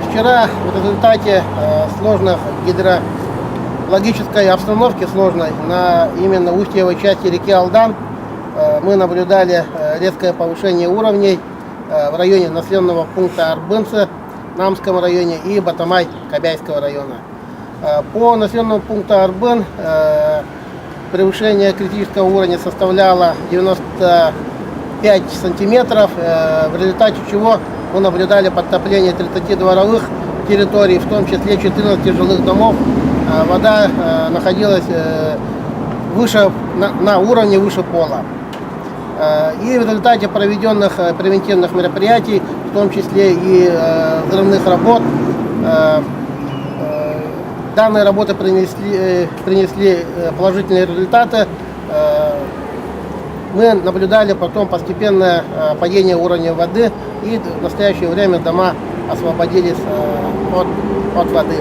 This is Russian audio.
Вчера в результате сложной гидрологической обстановки, сложной, на именно устьевой части реки Алдан, мы наблюдали резкое повышение уровней в районе населенного пункта Арбынцы, Намском районе, и Батамай Кобяйского района. По населенному пункту Арбын превышение критического уровня составляло 95 сантиметров, в результате чего мы наблюдали подтопление 30 дворовых территорий, в том числе 14 жилых домов. Вода находилась выше, на уровне выше пола. И в результате проведенных превентивных мероприятий, в том числе и взрывных работ, данные работы принесли положительные результаты. Мы наблюдали потом постепенное падение уровня воды, и в настоящее время дома освободились от воды.